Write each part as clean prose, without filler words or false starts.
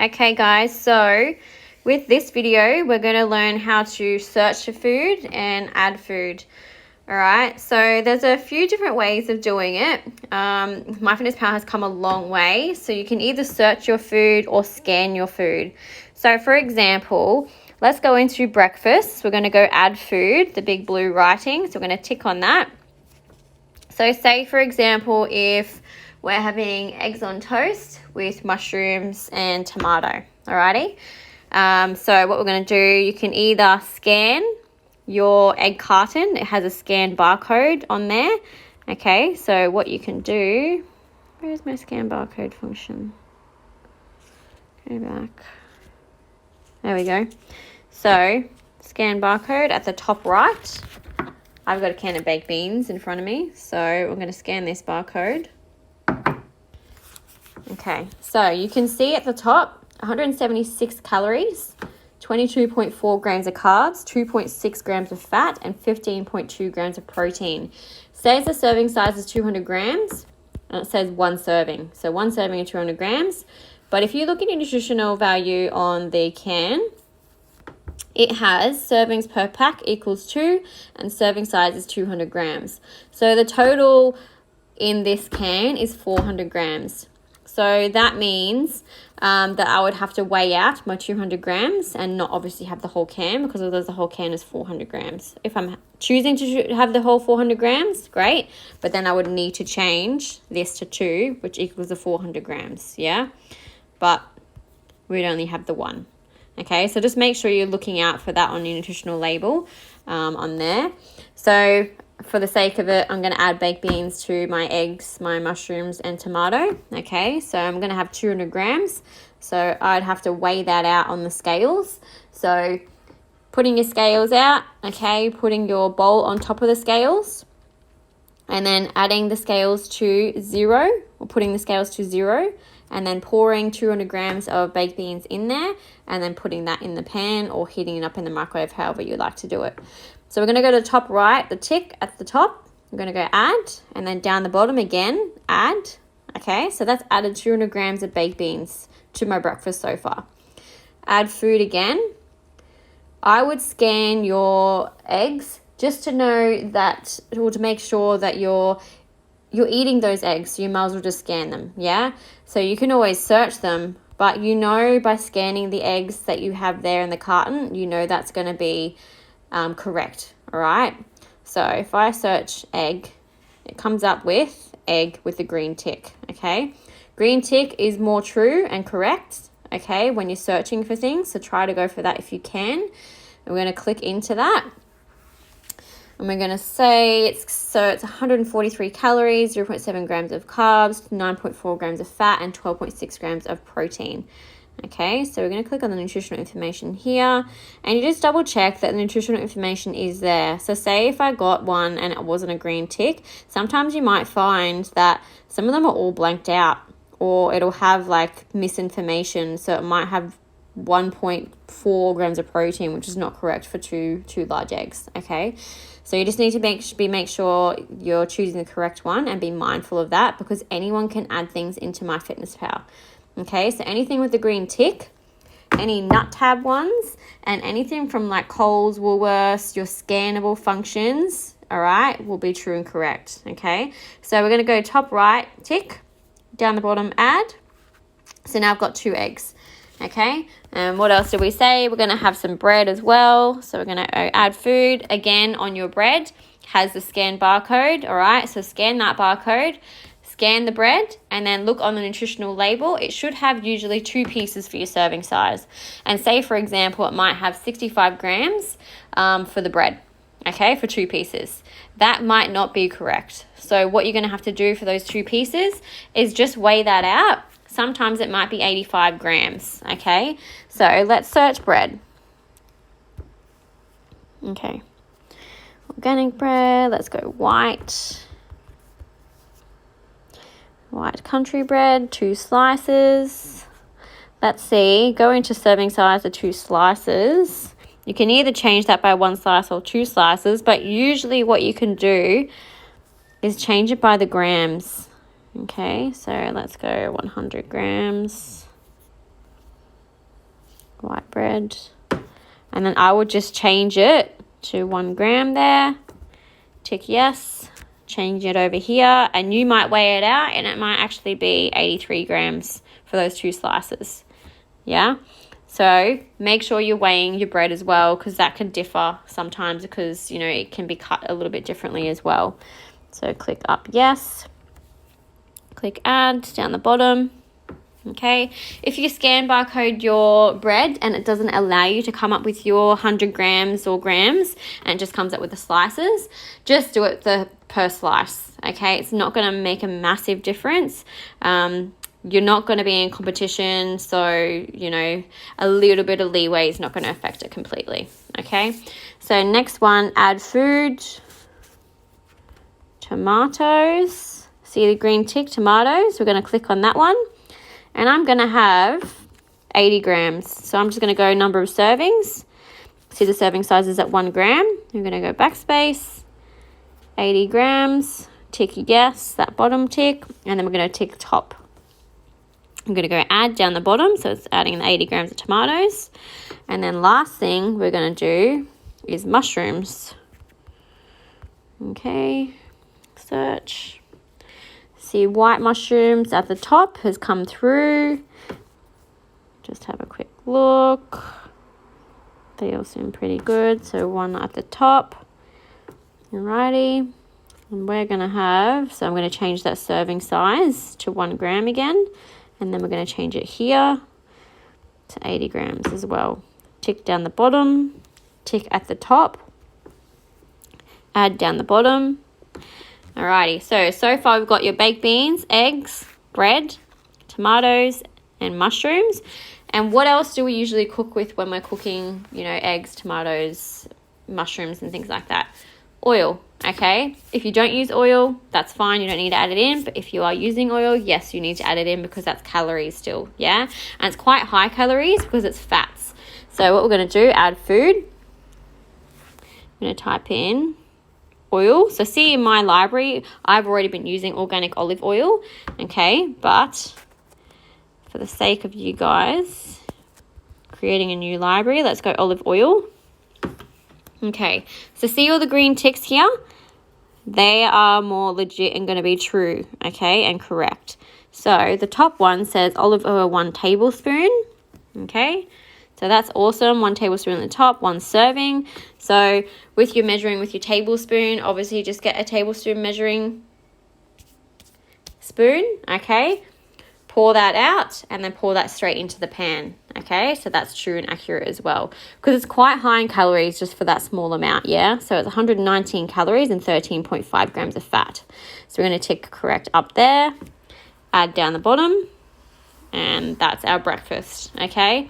Okay guys, so with this video, we're going to learn how to search for food and add food. All right, so there's a few different ways of doing it. MyFitnessPal has come a long way, so you can either search your food or scan your food. So for example, let's go into breakfast. We're going to go add food, the big blue writing. So we're going to tick on that. So say for example, if we're having eggs on toast with mushrooms and tomato, alrighty? So what we're going to do, you can either scan your egg carton. It has a scan barcode on there. Okay, so what you can do, where's my scan barcode function? Go back. There we go. So scan barcode at the top right. I've got a can of baked beans in front of me, so I'm going to scan this barcode. Okay, so you can see at the top 176 calories, 22.4 grams of carbs, 2.6 grams of fat, and 15.2 grams of protein. Says the serving size is 200 grams, and it says one serving. So one serving of 200 grams. But if you look at the nutritional value on the can, it has servings per pack equals 2, and serving size is 200 grams. So the total in this can is 400 grams. So that means that I would have to weigh out my 200 grams and not obviously have the whole can, because otherwise the whole can is 400 grams. If I'm choosing to have the whole 400 grams, great. But then I would need to change this to 2, which equals the 400 grams, yeah? But we'd only have the 1. Okay, so just make sure you're looking out for that on your nutritional label on there. So for the sake of it, I'm going to add baked beans to my eggs, my mushrooms, and tomato. Okay, so I'm going to have 200 grams. So I'd have to weigh that out on the scales. So putting your scales out, okay, putting your bowl on top of the scales, and then adding the scales to 0, or putting the scales to 0, and then pouring 200 grams of baked beans in there, and then putting that in the pan or heating it up in the microwave, however you like to do it. So we're going to go to the top right, the tick at the top. I'm going to go add, and then down the bottom again, add. Okay, so that's added 200 grams of baked beans to my breakfast so far. Add food again. I would scan your eggs just to know that, or to make sure that you're eating those eggs. So you might as well just scan them, yeah? So you can always search them, but you know by scanning the eggs that you have there in the carton, you know that's going to be correct. All right, so if I search egg, it comes up with egg with a green tick. Okay, green tick is more true and correct, okay, when you're searching for things, so try to go for that if you can. And we're going to click into that, and we're going to say it's 143 calories, 0.7 grams of carbs, 9.4 grams of fat, and 12.6 grams of protein. Okay, so we're going to click on the nutritional information here, and you just double check that the nutritional information is there. So say if I got one and it wasn't a green tick, sometimes you might find that some of them are all blanked out, or it'll have like misinformation. So it might have 1.4 grams of protein, which is not correct for two large eggs. Okay, so you just need to make sure you're choosing the correct one, and be mindful of that, because anyone can add things into MyFitnessPal. Okay, so anything with the green tick, any nut tab ones, and anything from like Coles, Woolworths, your scannable functions, all right, will be true and correct. Okay, so we're going to go top right, tick, down the bottom, add. So now I've got 2 eggs. Okay, and what else did we say? We're going to have some bread as well. So we're going to add food. Again, on your bread has the scan barcode. All right, so scan that barcode. Scan the bread, and then look on the nutritional label. It should have usually 2 pieces for your serving size. And say, for example, it might have 65 grams for the bread, okay, for 2 pieces. That might not be correct. So what you're going to have to do for those 2 pieces is just weigh that out. Sometimes it might be 85 grams, okay? So let's search bread. Okay. Organic bread, let's go white. White country bread, 2 slices. Let's see, go into serving size of 2 slices. You can either change that by 1 slice or 2 slices, but usually what you can do is change it by the grams. Okay, so let's go 100 grams. white bread. And then I would just change it to 1 gram there. Tick yes. Change it over here. And you might weigh it out and it might actually be 83 grams for those 2 slices. Yeah. So make sure you're weighing your bread as well, because that can differ sometimes, because, you know, it can be cut a little bit differently as well. So click up yes. Click add down the bottom. Okay. If you scan barcode your bread and it doesn't allow you to come up with your 100 grams or grams and it just comes up with the slices, just do it per slice. Okay. It's not going to make a massive difference. You're not going to be in competition, so, you know, a little bit of leeway is not going to affect it completely, okay? So next one, add food, tomatoes. See the green tick, tomatoes? We're going to click on that one, and I'm going to have 80 grams. So I'm just going to go number of servings. See the serving size is at 1 gram. I'm going to go backspace, 80 grams, tick yes, that bottom tick, and then we're going to tick top. I'm going to go add down the bottom, so it's adding the 80 grams of tomatoes. And then last thing we're going to do is mushrooms. Okay, search. See white mushrooms at the top has come through. Just have a quick look. They all seem pretty good, so 1 at the top. Alrighty. And we're going to have, so I'm going to change that serving size to 1 gram again. And then we're going to change it here to 80 grams as well. Tick down the bottom, tick at the top, add down the bottom. Alrighty, so far we've got your baked beans, eggs, bread, tomatoes, and mushrooms. And what else do we usually cook with when we're cooking, you know, eggs, tomatoes, mushrooms, and things like that? Oil. Okay, if you don't use oil, that's fine. You don't need to add it in. But if you are using oil, yes, you need to add it in, because that's calories still. Yeah, and it's quite high calories because it's fats. So what we're going to do, add food. I'm going to type in oil. So see, in my library, I've already been using organic olive oil. Okay, but for the sake of you guys creating a new library, let's go olive oil. Okay, so see all the green ticks here? They are more legit and going to be true, okay, and correct. So the top one says olive oil 1 tablespoon, okay. So that's awesome, 1 tablespoon on the top, 1 serving. So with your measuring with your tablespoon, obviously just get a tablespoon measuring spoon, okay. Pour that out and then pour that straight into the pan, okay? So that's true and accurate as well, because it's quite high in calories just for that small amount, yeah? So it's 119 calories and 13.5 grams of fat. So we're going to tick correct up there, add down the bottom, and that's our breakfast, okay?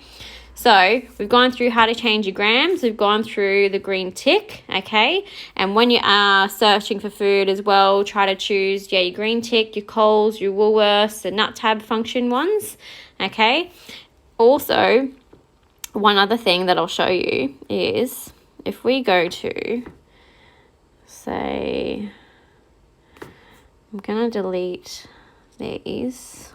So we've gone through how to change your grams. We've gone through the green tick, okay? And when you are searching for food as well, try to choose, your green tick, your Coles, your Woolworths, the nut tab function ones, okay? Also, one other thing that I'll show you is if we go to, say, I'm going to delete these.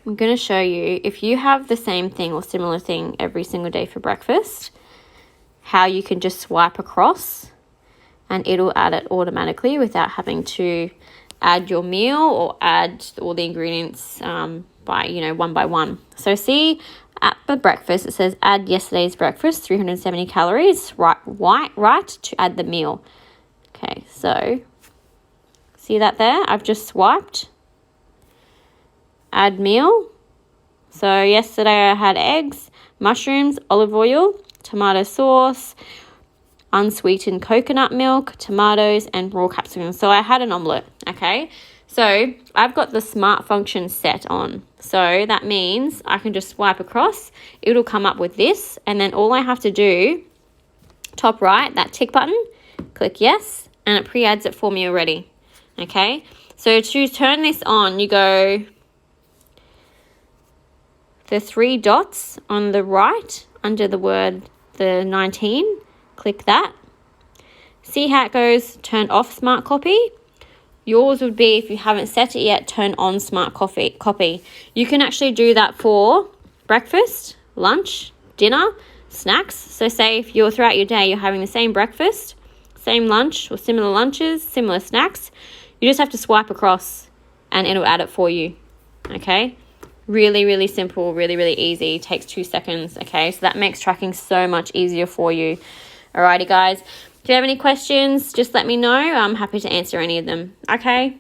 I'm going to show you, if you have the same thing or similar thing every single day for breakfast, how you can just swipe across and it'll add it automatically without having to add your meal or add all the ingredients by, you know, one by one. So see at the breakfast, it says add yesterday's breakfast, 370 calories, right to add the meal. Okay, so see that there? I've just swiped. Add meal. So yesterday I had eggs, mushrooms, olive oil, tomato sauce, unsweetened coconut milk, tomatoes, and raw capsicum. So I had an omelette, okay? So I've got the smart function set on. So that means I can just swipe across. It'll come up with this. And then all I have to do, top right, that tick button, click yes, and it pre-adds it for me already, okay? So to turn this on, you go the 3 dots on the right under the word the 19, click that. See how it goes turned off smart copy, yours would be, if you haven't set it yet, turn on smart copy. You can actually do that for breakfast, lunch, dinner, snacks. So say if you're throughout your day, you're having the same breakfast, same lunch or similar lunches, similar snacks, you just have to swipe across and it'll add it for you. Okay. Really, really simple, really, really easy. Takes 2 seconds. Okay. So that makes tracking so much easier for you. Alrighty, guys. If you have any questions, just let me know. I'm happy to answer any of them. Okay.